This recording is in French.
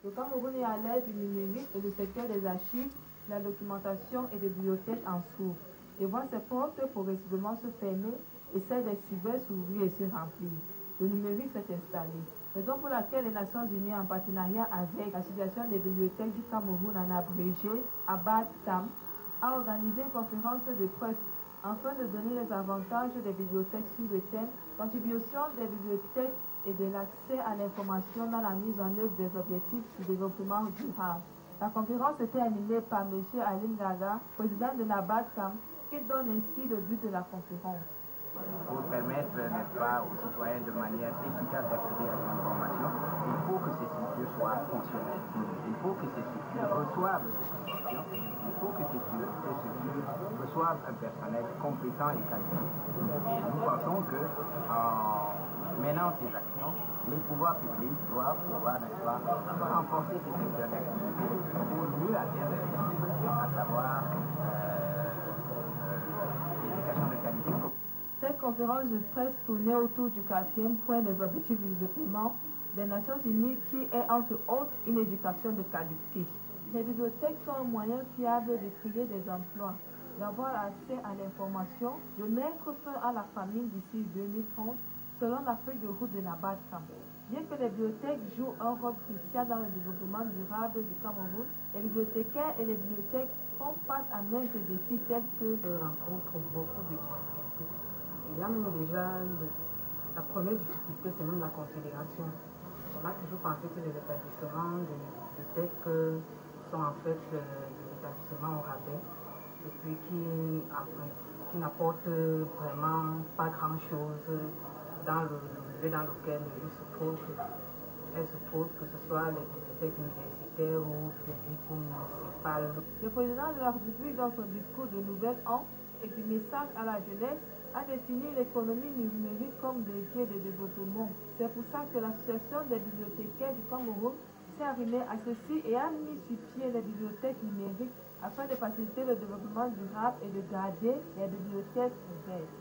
Le Cameroun est à l'ère du numérique et le secteur des archives, la documentation et des bibliothèques en souffrent. Et voient ses portes progressivement se fermer et celles des cyber s'ouvrir et se remplir. Le numérique s'est installé. Raison pour laquelle les Nations Unies, en partenariat avec l'Association des bibliothèques du Cameroun, en abrégé, ABAD-CAM, a organisé une conférence de presse afin de donner les avantages des bibliothèques sur le thème contribution des bibliothèques et de l'accès à l'information dans la mise en œuvre des objectifs du développement durable. La conférence était animée par M. Aline Gaga, président de l'ABAD-CAM, qui donne ainsi le but de la conférence. Pour permettre, n'est-ce pas, aux citoyens de manière efficace d'accéder à l'information, il faut que ces structures soient fonctionnelles. Il faut que ces structures reçoivent ces informations. Il faut que ces structures reçoivent un personnel compétent et qualifié. Et nous pensons que, en menant ces actions, les pouvoirs publics doivent pouvoir, n'est-ce pas, renforcer ces secteurs d'activité pour mieux atteindre les cibles, à savoir l'éducation de qualité. Cette conférence de presse tournait autour du 4e point des objectifs du développement des Nations Unies qui est entre autres une éducation de qualité. Les bibliothèques sont un moyen fiable de créer des emplois, d'avoir accès à l'information, de mettre fin à la famine d'ici 2030 selon la feuille de route de la BAD-CAM. Bien que les bibliothèques jouent un rôle crucial dans le développement durable du Cameroun, les bibliothécaires et les bibliothèques font face à maintes défis tels que rencontrent beaucoup de difficultés. Il y a même déjà la première difficulté, c'est même la considération. On a toujours pensé que les établissements de bibliothèques sont en fait des établissements au rabais et puis qui n'apportent vraiment pas grand-chose dans le lieu dans lequel ils se trouvent. Elles se trouvent, que ce soit les bibliothèques universitaires ou publiques ou municipales. Le président de la République, dans son discours de Nouvel An et du message à la jeunesse, a défini l'économie numérique comme levier de développement. C'est pour ça que l'Association des bibliothécaires du Cameroun s'est arrimée à ceci et a mis sur pied les bibliothèques numériques afin de faciliter le développement durable et de garder les bibliothèques ouvertes.